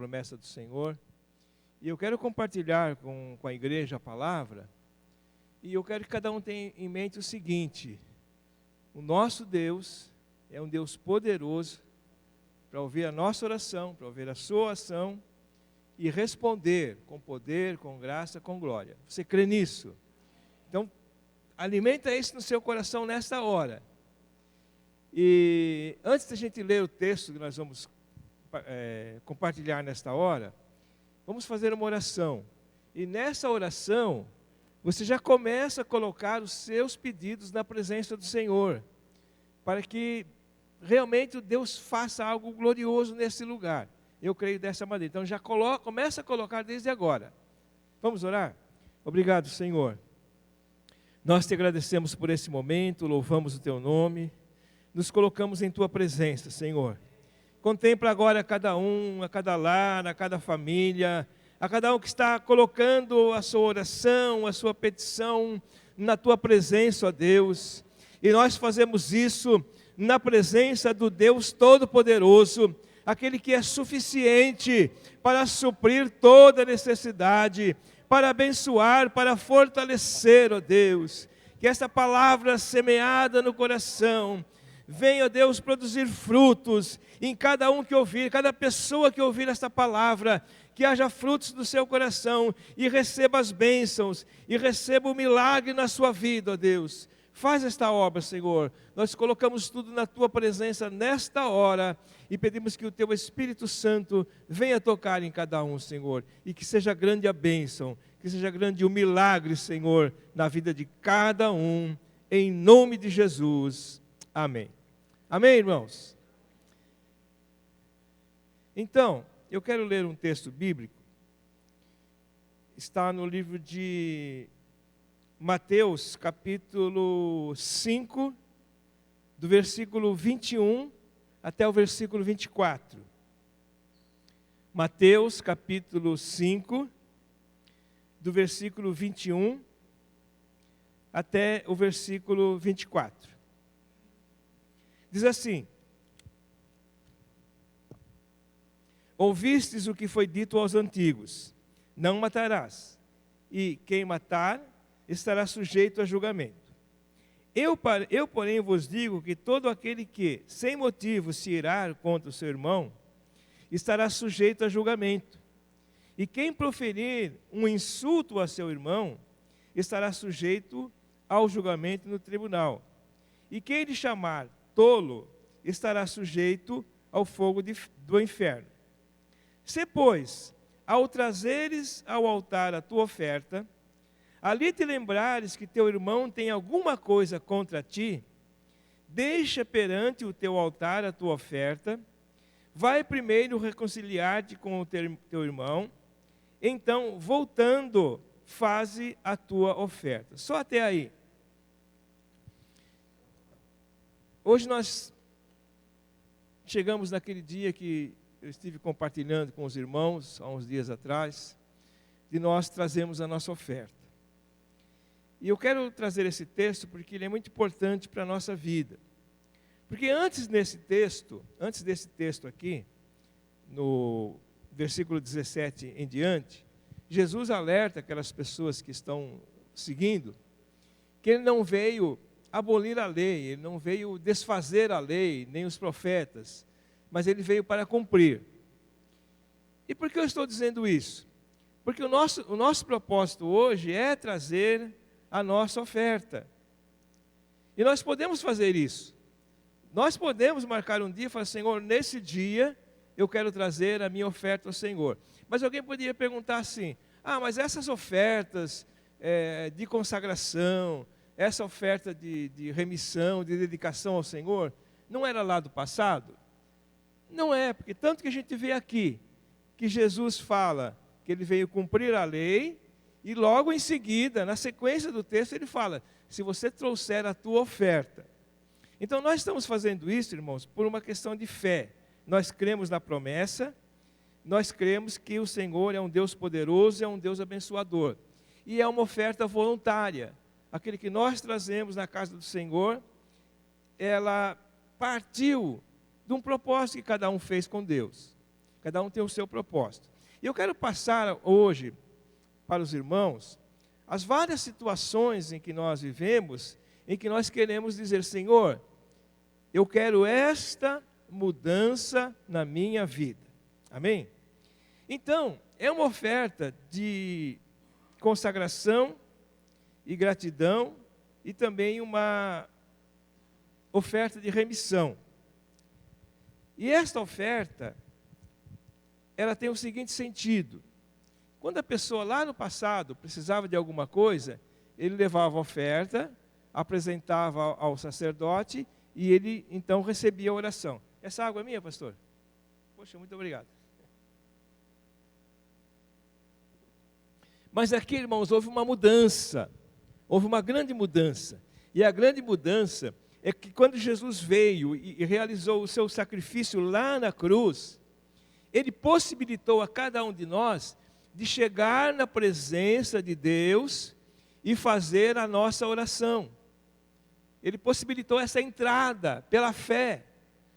Promessa do Senhor. E eu quero compartilhar com a igreja a palavra. E eu quero que cada um tenha em mente o seguinte: o nosso Deus é um Deus poderoso para ouvir a nossa oração, para ouvir a sua oração e responder com poder, com graça, com glória. Você crê nisso? Então, alimenta isso no seu coração nesta hora. E antes da gente ler o texto que nós vamos compartilhar nesta hora, vamos fazer uma oração. E nessa oração, você já começa a colocar os seus pedidos na presença do Senhor, para que realmente Deus faça algo glorioso nesse lugar. Eu creio dessa maneira. Então já começa a colocar desde agora. Vamos orar? Obrigado, Senhor. Nós te agradecemos por esse momento, louvamos o teu nome, nos colocamos em tua presença, Senhor. Contempla agora cada um, a cada lar, a cada família, a cada um que está colocando a sua oração, a sua petição na tua presença, ó Deus. E nós fazemos isso na presença do Deus Todo-Poderoso, aquele que é suficiente para suprir toda necessidade, para abençoar, para fortalecer, ó Deus. Que esta palavra semeada no coração venha, ó Deus, produzir frutos em cada um que ouvir, cada pessoa que ouvir esta palavra, que haja frutos no seu coração e receba as bênçãos e receba o milagre na sua vida, ó Deus. Faz esta obra, Senhor. Nós colocamos tudo na tua presença nesta hora e pedimos que o teu Espírito Santo venha tocar em cada um, Senhor, e que seja grande a bênção, que seja grande o milagre, Senhor, na vida de cada um, em nome de Jesus. Amém. Amém, irmãos? Então, eu quero ler um texto bíblico. Está no livro de Mateus, capítulo 5, do versículo 21 até o versículo 24. Mateus, capítulo 5, do versículo 21 até o versículo 24. Diz assim: ouvistes o que foi dito aos antigos: não matarás, e quem matar estará sujeito a julgamento. Eu, porém, vos digo que todo aquele que, sem motivo, se irar contra o seu irmão, estará sujeito a julgamento. E quem proferir um insulto a seu irmão, estará sujeito ao julgamento no tribunal. E quem lhe chamar tolo, estará sujeito ao fogo do inferno. Se, pois, ao trazeres ao altar a tua oferta, ali te lembrares que teu irmão tem alguma coisa contra ti, deixa perante o teu altar a tua oferta, vai primeiro reconciliar-te com o teu irmão, então, voltando, faze a tua oferta. Só até aí. Hoje nós chegamos naquele dia que eu estive compartilhando com os irmãos, há uns dias atrás, de nós trazermos a nossa oferta. E eu quero trazer esse texto porque ele é muito importante para a nossa vida. Porque antes desse texto aqui, no versículo 17 em diante, Jesus alerta aquelas pessoas que estão seguindo, que ele não veio abolir a lei, ele não veio desfazer a lei, nem os profetas, mas ele veio para cumprir. E por que eu estou dizendo isso? Porque o nosso propósito hoje é trazer a nossa oferta. E nós podemos fazer isso. Nós podemos marcar um dia e falar: Senhor, nesse dia eu quero trazer a minha oferta ao Senhor. Mas alguém poderia perguntar assim: mas essas ofertas de consagração, essa oferta de remissão, de dedicação ao Senhor, não era lá do passado? Não é, porque tanto que a gente vê aqui, que Jesus fala que ele veio cumprir a lei, e logo em seguida, na sequência do texto, ele fala: se você trouxer a tua oferta. Então nós estamos fazendo isso, irmãos, por uma questão de fé. Nós cremos na promessa, nós cremos que o Senhor é um Deus poderoso, é um Deus abençoador. E é uma oferta voluntária. Aquele que nós trazemos na casa do Senhor, ela partiu de um propósito que cada um fez com Deus. Cada um tem o seu propósito. E eu quero passar hoje para os irmãos as várias situações em que nós vivemos, em que nós queremos dizer: Senhor, eu quero esta mudança na minha vida. Amém? Então, é uma oferta de consagração e gratidão e também uma oferta de remissão. E esta oferta, ela tem o seguinte sentido: quando a pessoa lá no passado precisava de alguma coisa, ele levava a oferta, apresentava ao sacerdote e ele então recebia a oração. Essa água é minha, pastor? Poxa, muito obrigado. Mas aqui, irmãos, houve uma mudança, houve uma grande mudança. E a grande mudança é que quando Jesus veio e realizou o seu sacrifício lá na cruz, ele possibilitou a cada um de nós de chegar na presença de Deus e fazer a nossa oração. Ele possibilitou essa entrada pela fé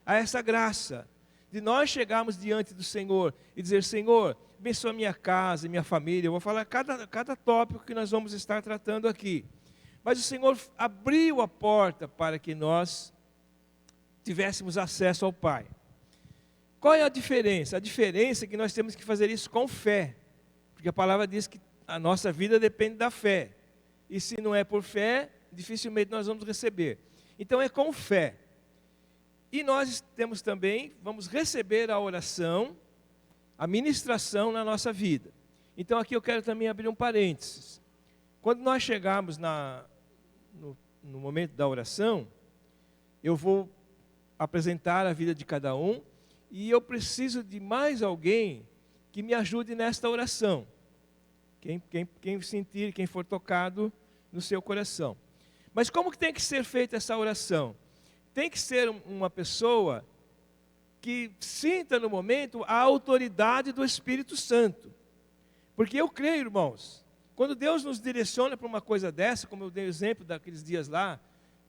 a essa graça, de nós chegarmos diante do Senhor e dizer: Senhor, abençoa minha casa, minha família. Eu vou falar cada tópico que nós vamos estar tratando aqui. Mas o Senhor abriu a porta para que nós tivéssemos acesso ao Pai. Qual é a diferença? A diferença é que nós temos que fazer isso com fé. Porque a palavra diz que a nossa vida depende da fé. E se não é por fé, dificilmente nós vamos receber. Então é com fé. E nós temos também, vamos receber a oração, a ministração na nossa vida. Então aqui eu quero também abrir um parênteses. Quando nós chegarmos no momento da oração, eu vou apresentar a vida de cada um e eu preciso de mais alguém que me ajude nesta oração. Quem sentir, quem for tocado no seu coração. Mas como que tem que ser feita essa oração? Tem que ser uma pessoa que sinta no momento a autoridade do Espírito Santo. Porque eu creio, irmãos, quando Deus nos direciona para uma coisa dessa, como eu dei o exemplo daqueles dias lá,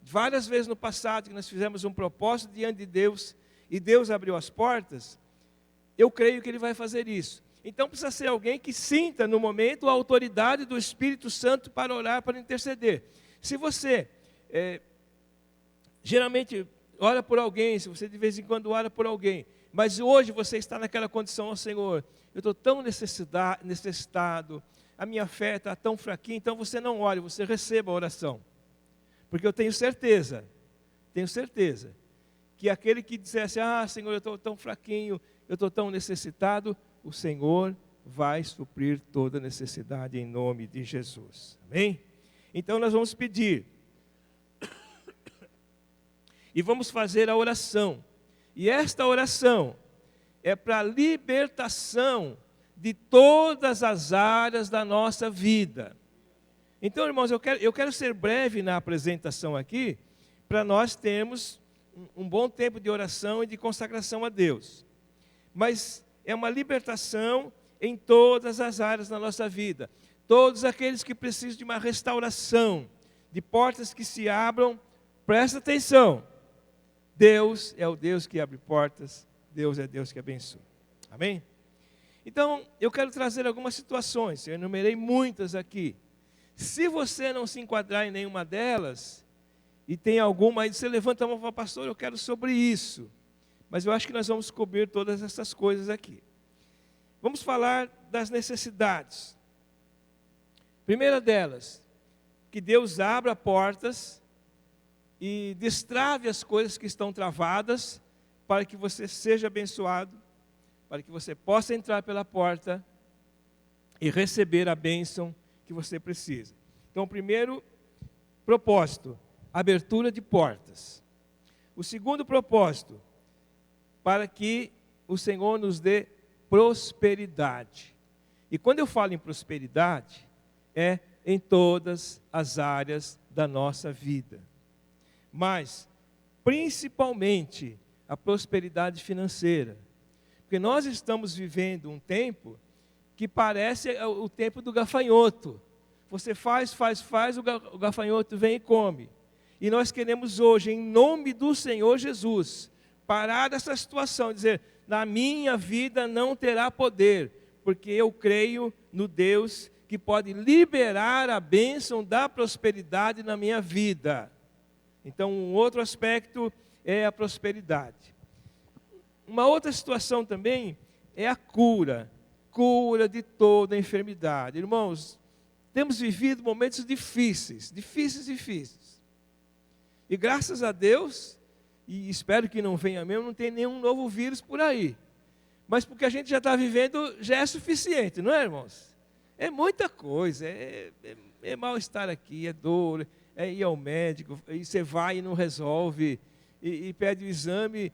várias vezes no passado que nós fizemos um propósito diante de Deus e Deus abriu as portas, eu creio que Ele vai fazer isso. Então precisa ser alguém que sinta no momento a autoridade do Espírito Santo para orar, para interceder. Se você geralmente ora por alguém, se você de vez em quando ora por alguém, mas hoje você está naquela condição: ó Senhor, eu estou tão necessitado, a minha fé está tão fraquinha, então você não ore, você receba a oração. Porque eu tenho certeza, que aquele que dissesse: ah Senhor, eu estou tão fraquinho, eu estou tão necessitado, o Senhor vai suprir toda necessidade em nome de Jesus. Amém? Então nós vamos pedir. E vamos fazer a oração. E esta oração é para a libertação de todas as áreas da nossa vida. Então, irmãos, eu quero ser breve na apresentação aqui, para nós termos um bom tempo de oração e de consagração a Deus. Mas é uma libertação em todas as áreas da nossa vida. Todos aqueles que precisam de uma restauração, de portas que se abram, presta atenção. Deus é o Deus que abre portas, Deus é Deus que abençoa. Amém? Então, eu quero trazer algumas situações, eu enumerei muitas aqui. Se você não se enquadrar em nenhuma delas, e tem alguma aí, você levanta a mão e fala: pastor, eu quero sobre isso. Mas eu acho que nós vamos cobrir todas essas coisas aqui. Vamos falar das necessidades. Primeira delas, que Deus abra portas e destrave as coisas que estão travadas, para que você seja abençoado, para que você possa entrar pela porta e receber a bênção que você precisa. Então, o primeiro propósito, abertura de portas. O segundo propósito, para que o Senhor nos dê prosperidade. E quando eu falo em prosperidade, é em todas as áreas da nossa vida. Mas, principalmente, a prosperidade financeira. Porque nós estamos vivendo um tempo que parece o tempo do gafanhoto. Você faz, o gafanhoto vem e come. E nós queremos hoje, em nome do Senhor Jesus, parar dessa situação e dizer: na minha vida não terá poder, porque eu creio no Deus que pode liberar a bênção da prosperidade na minha vida. Então, um outro aspecto é a prosperidade. Uma outra situação também é a cura de toda enfermidade. Irmãos, temos vivido momentos difíceis. E graças a Deus, e espero que não venha mesmo, não tem nenhum novo vírus por aí. Mas porque a gente já está vivendo, já é suficiente, não é, irmãos? É muita coisa, é mal-estar aqui, é dor, é ir ao médico, e você vai e não resolve, e pede o exame.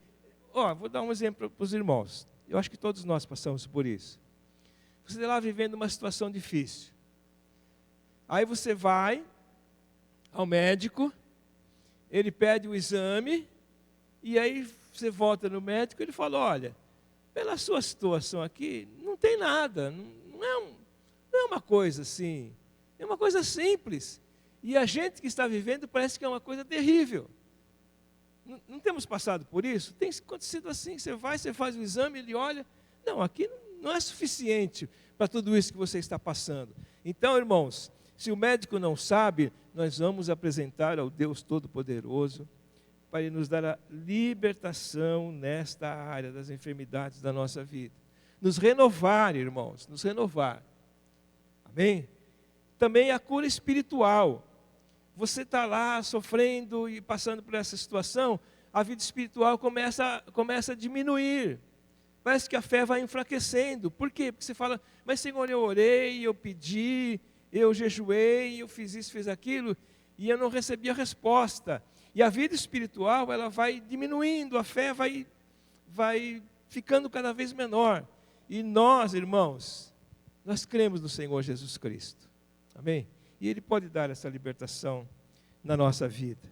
Vou dar um exemplo para os irmãos. Eu acho que todos nós passamos por isso. Você está lá vivendo uma situação difícil. Aí você vai ao médico, ele pede o exame, e aí você volta no médico e ele fala, olha, pela sua situação aqui, não tem nada, não é uma coisa assim, é uma coisa simples. E a gente que está vivendo parece que é uma coisa terrível. Não temos passado por isso? Tem acontecido assim, você vai, você faz o exame, ele olha, não, aqui não é suficiente para tudo isso que você está passando. Então, irmãos, se o médico não sabe, nós vamos apresentar ao Deus Todo-Poderoso para Ele nos dar a libertação nesta área das enfermidades da nossa vida. Nos renovar, irmãos, nos renovar. Amém? Também a cura espiritual. Você está lá sofrendo e passando por essa situação, a vida espiritual começa a diminuir. Parece que a fé vai enfraquecendo. Por quê? Porque você fala, mas Senhor, eu orei, eu pedi, eu jejuei, eu fiz isso, fiz aquilo, e eu não recebi a resposta. E a vida espiritual, ela vai diminuindo, a fé vai ficando cada vez menor. E nós, irmãos, nós cremos no Senhor Jesus Cristo. Amém? E Ele pode dar essa libertação na nossa vida.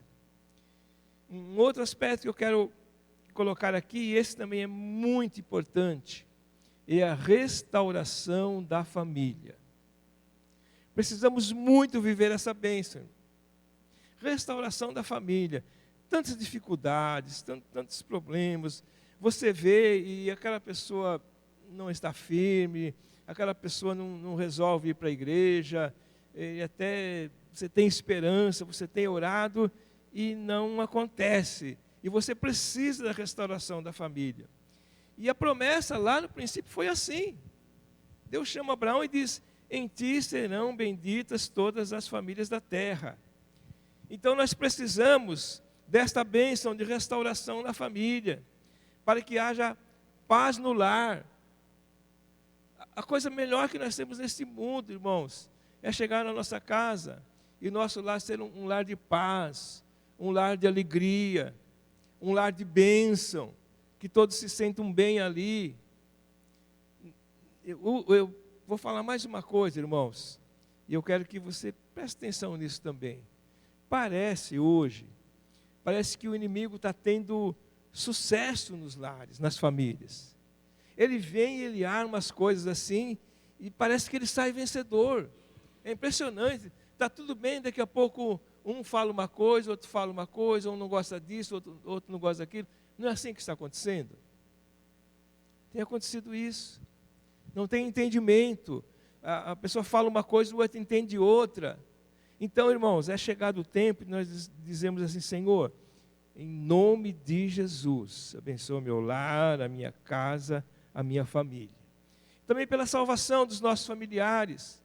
Um outro aspecto que eu quero colocar aqui, e esse também é muito importante, é a restauração da família. Precisamos muito viver essa bênção. Restauração da família. Tantas dificuldades, tantos problemas. Você vê e aquela pessoa não está firme, aquela pessoa não resolve ir para a igreja, e até você tem esperança, você tem orado e não acontece. E você precisa da restauração da família. E a promessa lá no princípio foi assim. Deus chama Abraão e diz, em ti serão benditas todas as famílias da terra. Então nós precisamos desta bênção de restauração na família, para que haja paz no lar. A coisa melhor que nós temos nesse mundo, irmãos, é chegar na nossa casa e nosso lar ser um lar de paz, um lar de alegria, um lar de bênção, que todos se sentam bem ali. Eu vou falar mais uma coisa, irmãos, e eu quero que você preste atenção nisso também. Parece que o inimigo está tendo sucesso nos lares, nas famílias. Ele vem e ele arma as coisas assim, e parece que ele sai vencedor. É impressionante, está tudo bem, daqui a pouco um fala uma coisa, outro fala uma coisa, um não gosta disso, outro não gosta daquilo. Não é assim que está acontecendo? Tem acontecido isso. Não tem entendimento. A pessoa fala uma coisa, o outro entende outra. Então, irmãos, é chegado o tempo que nós dizemos assim, Senhor, em nome de Jesus, abençoa o meu lar, a minha casa, a minha família. Também pela salvação dos nossos familiares.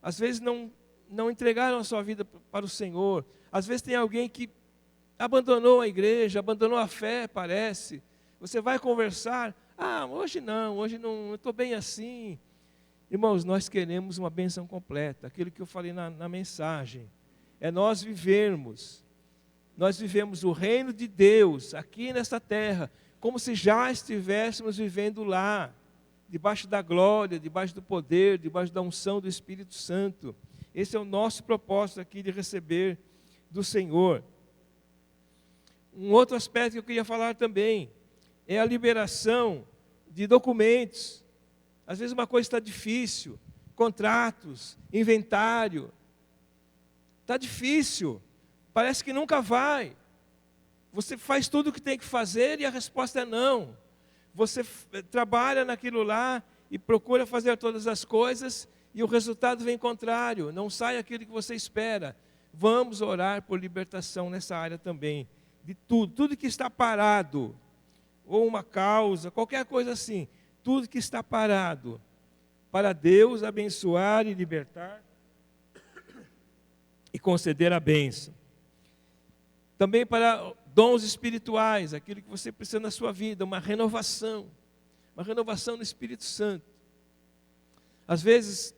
Às vezes não entregaram a sua vida para o Senhor. Às vezes tem alguém que abandonou a igreja, abandonou a fé, parece. Você vai conversar, hoje não, eu estou bem assim. Irmãos, nós queremos uma bênção completa, aquilo que eu falei na mensagem. É nós vivemos o reino de Deus aqui nesta terra, como se já estivéssemos vivendo lá, debaixo da glória, debaixo do poder, debaixo da unção do Espírito Santo. Esse é o nosso propósito aqui de receber do Senhor. Um outro aspecto que eu queria falar também é a liberação de documentos. Às vezes uma coisa está difícil, contratos, inventário. Está difícil, parece que nunca vai. Você faz tudo o que tem que fazer e a resposta é não. você trabalha naquilo lá e procura fazer todas as coisas e o resultado vem contrário, não sai aquilo que você espera. Vamos orar por libertação nessa área também, de tudo que está parado, ou uma causa, qualquer coisa assim, tudo que está parado, para Deus abençoar e libertar e conceder a bênção. Também para dons espirituais, aquilo que você precisa na sua vida, uma renovação no Espírito Santo. Às vezes,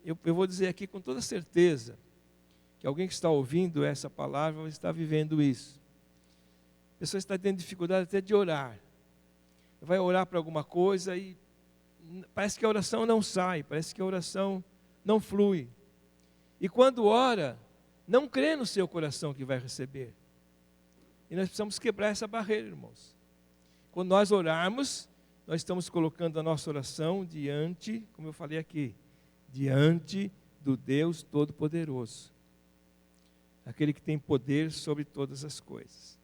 eu vou dizer aqui com toda certeza, que alguém que está ouvindo essa palavra está vivendo isso. A pessoa está tendo dificuldade até de orar. Vai orar para alguma coisa e parece que a oração não sai, parece que a oração não flui. E quando ora, não crê no seu coração que vai receber. E nós precisamos quebrar essa barreira, irmãos. Quando nós orarmos, nós estamos colocando a nossa oração diante, como eu falei aqui, diante do Deus Todo-Poderoso. Aquele que tem poder sobre todas as coisas.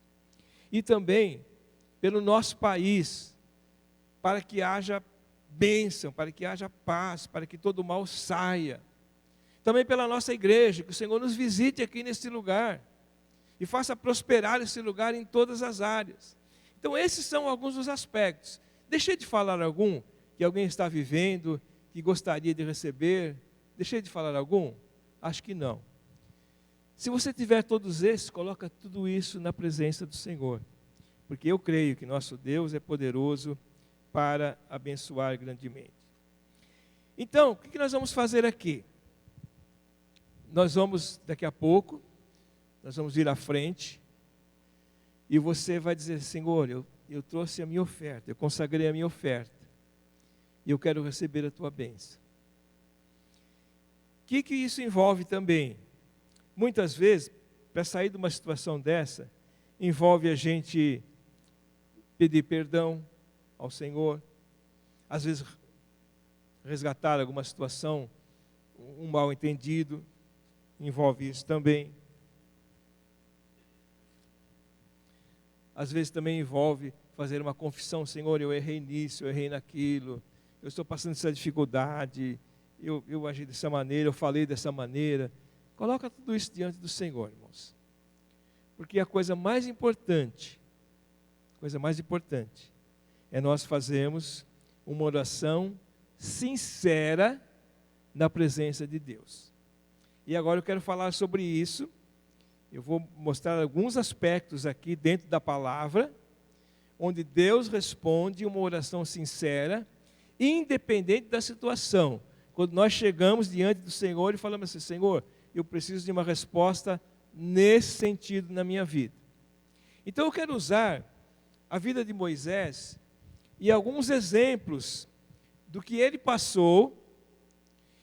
E também pelo nosso país, para que haja bênção, para que haja paz, para que todo mal saia. Também pela nossa igreja, que o Senhor nos visite aqui nesse lugar e faça prosperar esse lugar em todas as áreas. Então esses são alguns dos aspectos. Deixei de falar algum que alguém está vivendo, que gostaria de receber? Deixei de falar algum? Acho que não. Se você tiver todos esses, coloca tudo isso na presença do Senhor. Porque eu creio que nosso Deus é poderoso para abençoar grandemente. Então, o que nós vamos fazer aqui? Nós vamos, daqui a pouco, nós vamos ir à frente, e você vai dizer, Senhor, eu trouxe a minha oferta, eu consagrei a minha oferta, e eu quero receber a tua bênção. O que isso envolve também? Muitas vezes, para sair de uma situação dessa, envolve a gente pedir perdão ao Senhor, às vezes resgatar alguma situação, um mal entendido, envolve isso também. Às vezes também envolve fazer uma confissão, Senhor, eu errei nisso, eu errei naquilo, eu estou passando essa dificuldade, eu agi dessa maneira, eu falei dessa maneira. Coloca tudo isso diante do Senhor, irmãos. Porque a coisa mais importante é nós fazermos uma oração sincera na presença de Deus. E agora eu quero falar sobre isso. Eu vou mostrar alguns aspectos aqui dentro da palavra, onde Deus responde uma oração sincera, independente da situação. Quando nós chegamos diante do Senhor e falamos assim, Senhor, eu preciso de uma resposta nesse sentido na minha vida. Então eu quero usar a vida de Moisés e alguns exemplos do que ele passou,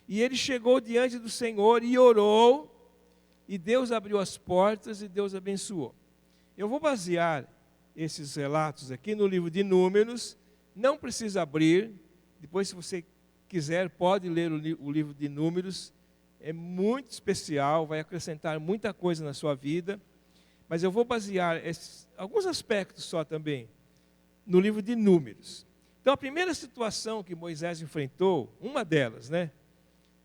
e ele chegou diante do Senhor e orou, e Deus abriu as portas e Deus abençoou. Eu vou basear esses relatos aqui no livro de Números, não precisa abrir, depois se você quiser pode ler o livro de Números, é muito especial, vai acrescentar muita coisa na sua vida, mas eu vou basear alguns aspectos só também no livro de Números. Então a primeira situação que Moisés enfrentou, uma delas, né?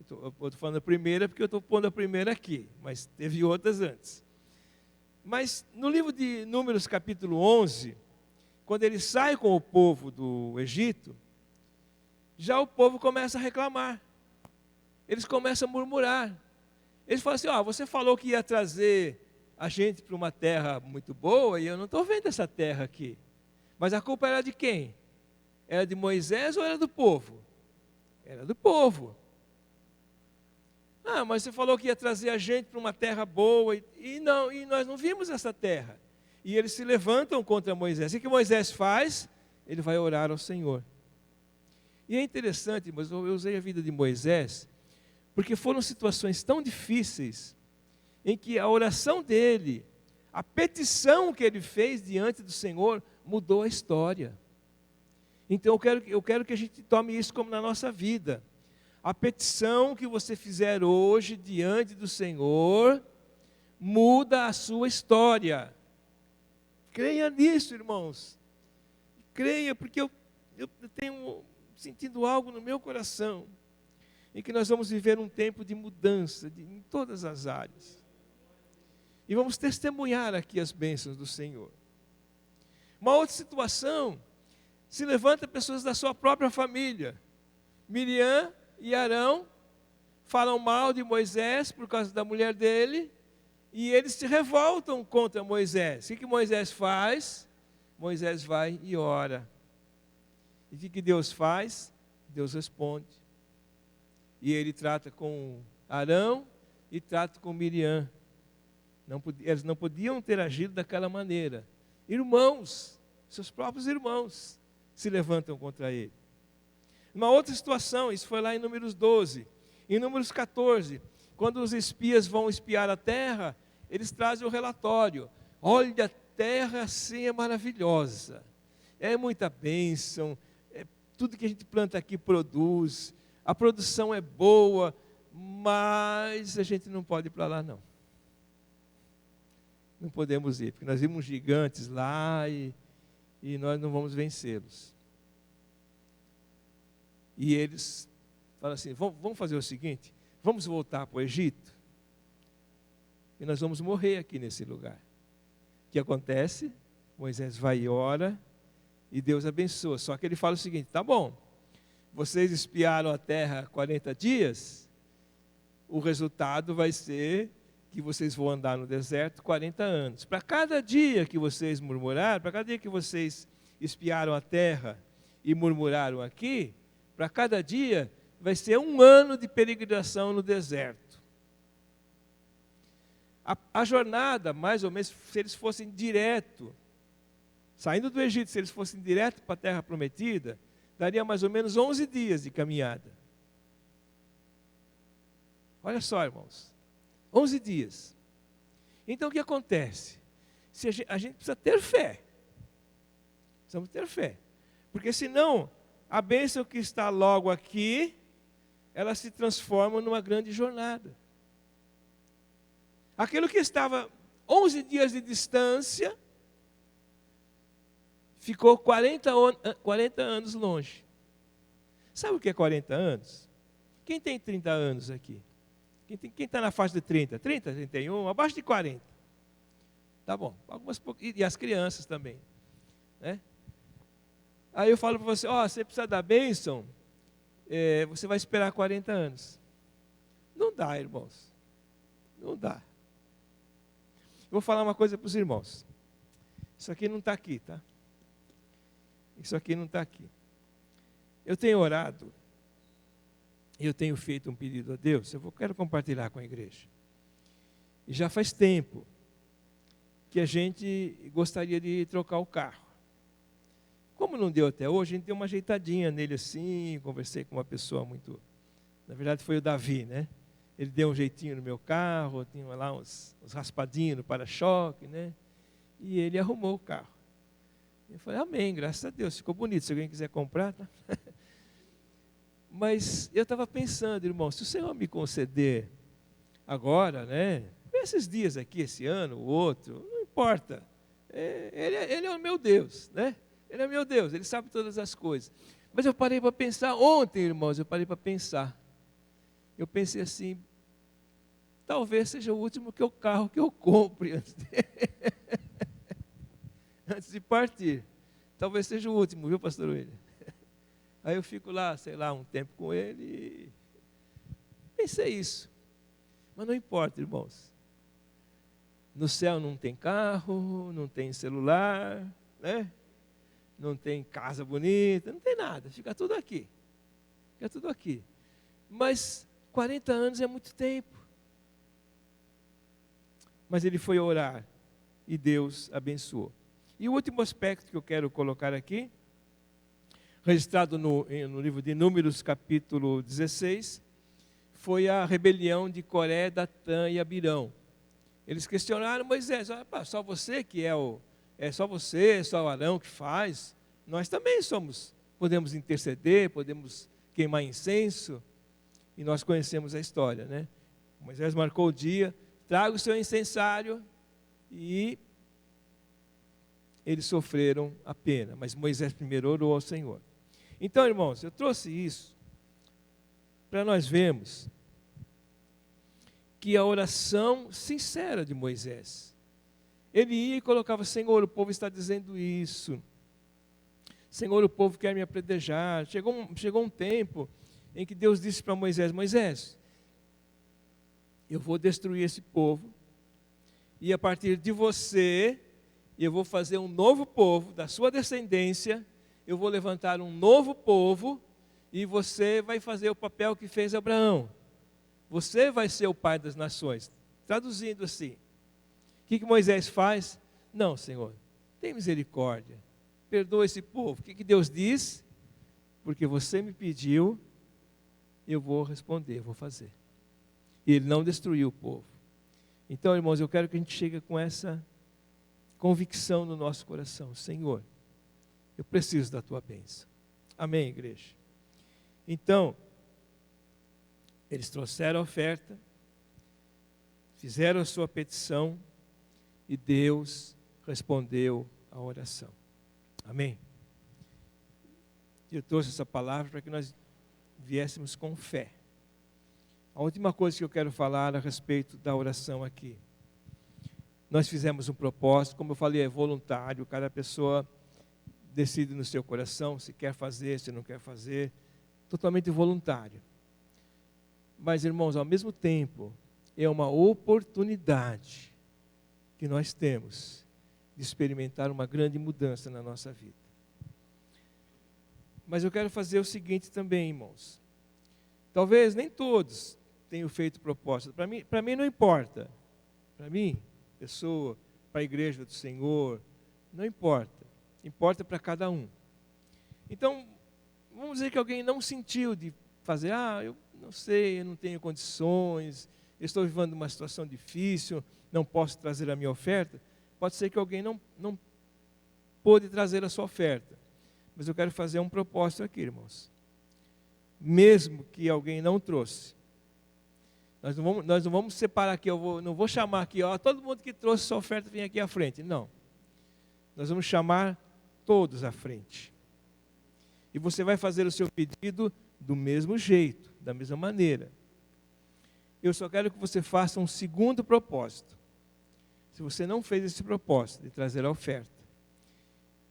Eu estou falando a primeira porque eu estou pondo a primeira aqui, mas teve outras antes. Mas no livro de Números capítulo 11, quando ele sai com o povo do Egito, já o povo começa a reclamar. Eles começam a murmurar. Eles falam assim, você falou que ia trazer a gente para uma terra muito boa, e eu não estou vendo essa terra aqui. Mas a culpa era de quem? Era de Moisés ou era do povo? Era do povo. Mas você falou que ia trazer a gente para uma terra boa, e nós não vimos essa terra. E eles se levantam contra Moisés. O que Moisés faz? Ele vai orar ao Senhor. E é interessante, mas eu usei a vida de Moisés, porque foram situações tão difíceis, em que a oração dele, a petição que ele fez diante do Senhor, mudou a história. Então eu quero que a gente tome isso como na nossa vida. A petição que você fizer hoje diante do Senhor, muda a sua história. Creia nisso, irmãos. Creia, porque eu tenho sentido algo no meu coração, em que nós vamos viver um tempo de mudança em todas as áreas. E vamos testemunhar aqui as bênçãos do Senhor. Uma outra situação, se levanta pessoas da sua própria família. Miriam e Arão falam mal de Moisés por causa da mulher dele, e eles se revoltam contra Moisés. O que Moisés faz? Moisés vai e ora. E o que Deus faz? Deus responde. E ele trata com Arão e trata com Miriam. Eles não podiam ter agido daquela maneira. Irmãos, seus próprios irmãos, se levantam contra ele. Uma outra situação, isso foi lá em Números 12. Em Números 14, quando os espias vão espiar a terra, eles trazem o relatório. Olha, a terra assim é maravilhosa. É muita bênção. Tudo que a gente planta aqui produz. A produção é boa, mas a gente não pode ir para lá, não. Não podemos ir, porque nós vimos gigantes lá e nós não vamos vencê-los. E eles falam assim, vamos fazer o seguinte, vamos voltar para o Egito, e nós vamos morrer aqui nesse lugar. O que acontece? Moisés vai e ora, e Deus abençoa. Só que ele fala o seguinte, tá bom, vocês espiaram a terra 40 dias, o resultado vai ser que vocês vão andar no deserto 40 anos. Para cada dia que vocês murmuraram, para cada dia que vocês espiaram a terra e murmuraram aqui, para cada dia vai ser 1 ano de peregrinação no deserto. A jornada, mais ou menos, se eles fossem direto, saindo do Egito, se eles fossem direto para a terra prometida, daria mais ou menos 11 dias de caminhada. Olha só, irmãos, 11 dias. Então o que acontece? A gente precisa ter fé. Precisamos ter fé. Porque senão, a bênção que está logo aqui, ela se transforma numa grande jornada. Aquilo que estava 11 dias de distância, ficou 40 anos longe. Sabe o que é 40 anos? Quem tem 30 anos aqui? Quem está na faixa de 30? 30, 31, abaixo de 40. Tá bom. E as crianças também. Né? Aí eu falo para você, você precisa da bênção, você vai esperar 40 anos. Não dá, irmãos. Não dá. Eu vou falar uma coisa para os irmãos. Isso aqui não está aqui, tá? Isso aqui não está aqui. Eu tenho orado, eu tenho feito um pedido a Deus, quero compartilhar com a igreja. E já faz tempo que a gente gostaria de trocar o carro. Como não deu até hoje, a gente deu uma ajeitadinha nele assim, conversei com uma pessoa muito... Na verdade foi o Davi, né? Ele deu um jeitinho no meu carro, tinha lá uns raspadinhos no para-choque, né? E ele arrumou o carro. Eu falei, amém, graças a Deus, ficou bonito, se alguém quiser comprar, tá? Mas eu estava pensando, irmão, se o Senhor me conceder agora, né? Esses dias aqui, esse ano, o outro, não importa. Ele é o meu Deus, né? Ele é meu Deus, Ele sabe todas as coisas. Mas eu parei para pensar, ontem, irmãos, eu parei para pensar. Eu pensei assim, talvez seja o último carro que eu compre antes de partir. Talvez seja o último, viu, pastor William? Aí eu fico lá, sei lá, um tempo com ele e pensei isso. Mas não importa, irmãos. No céu não tem carro, não tem celular, né? Não tem casa bonita, não tem nada, fica tudo aqui. Fica tudo aqui. Mas 40 anos é muito tempo. Mas ele foi orar e Deus abençoou. E o último aspecto que eu quero colocar aqui, registrado no livro de Números, capítulo 16, foi a rebelião de Coré, Datã e Abirão. Eles questionaram Moisés, só você que só você, só o Arão que faz, nós também podemos interceder, podemos queimar incenso, e nós conhecemos a história, né? Moisés marcou o dia, traga o seu incensário, e eles sofreram a pena. Mas Moisés primeiro orou ao Senhor. Então, irmãos, eu trouxe isso para nós vermos que a oração sincera de Moisés, ele ia e colocava: Senhor, o povo está dizendo isso. Senhor, o povo quer me apedrejar. Chegou um tempo em que Deus disse para Moisés: Moisés, eu vou destruir esse povo, e a partir de você, eu vou fazer um novo povo, da sua descendência, eu vou levantar um novo povo, e você vai fazer o papel que fez Abraão. Você vai ser o pai das nações. Traduzindo assim, o que Moisés faz? Não, Senhor, tem misericórdia, perdoa esse povo. O que Deus diz? Porque você me pediu, eu vou responder, eu vou fazer. E ele não destruiu o povo. Então, irmãos, eu quero que a gente chegue com essa convicção no nosso coração: Senhor, eu preciso da tua bênção. Amém, igreja? Então, eles trouxeram a oferta, fizeram a sua petição, e Deus respondeu a oração. Amém? Eu trouxe essa palavra para que nós viéssemos com fé. A última coisa que eu quero falar a respeito da oração aqui. Nós fizemos um propósito, como eu falei, é voluntário, cada pessoa decide no seu coração se quer fazer, se não quer fazer, totalmente voluntário. Mas, irmãos, ao mesmo tempo, é uma oportunidade que nós temos de experimentar uma grande mudança na nossa vida. Mas eu quero fazer o seguinte também, irmãos. Talvez nem todos tenham feito propósito. Para mim não importa. Para mim, pessoa, para a igreja do Senhor, não importa. Importa para cada um. Então, vamos dizer que alguém não sentiu de fazer: eu não sei, eu não tenho condições, eu estou vivendo uma situação difícil, não posso trazer a minha oferta. Pode ser que alguém não pôde trazer a sua oferta. Mas eu quero fazer um propósito aqui, irmãos. Mesmo que alguém não trouxe, nós não vamos separar aqui, não vou chamar aqui, todo mundo que trouxe sua oferta vem aqui à frente. Não. Nós vamos chamar todos à frente. E você vai fazer o seu pedido do mesmo jeito, da mesma maneira. Eu só quero que você faça um segundo propósito. Se você não fez esse propósito de trazer a oferta,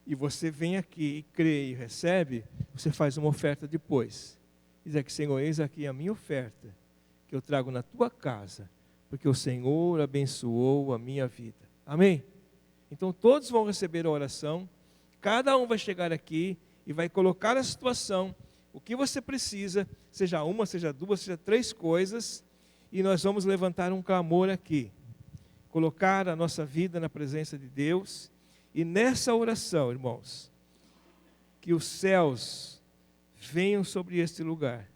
e você vem aqui e crê e recebe, você faz uma oferta depois. Diz aqui: Senhor, eis aqui a minha oferta, que eu trago na tua casa, porque o Senhor abençoou a minha vida. Amém? Então todos vão receber a oração, cada um vai chegar aqui e vai colocar a situação, o que você precisa, seja uma, seja duas, seja três coisas, e nós vamos levantar um clamor aqui, colocar a nossa vida na presença de Deus, e nessa oração, irmãos, que os céus venham sobre este lugar,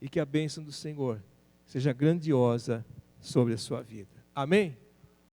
e que a bênção do Senhor seja grandiosa sobre a sua vida. Amém?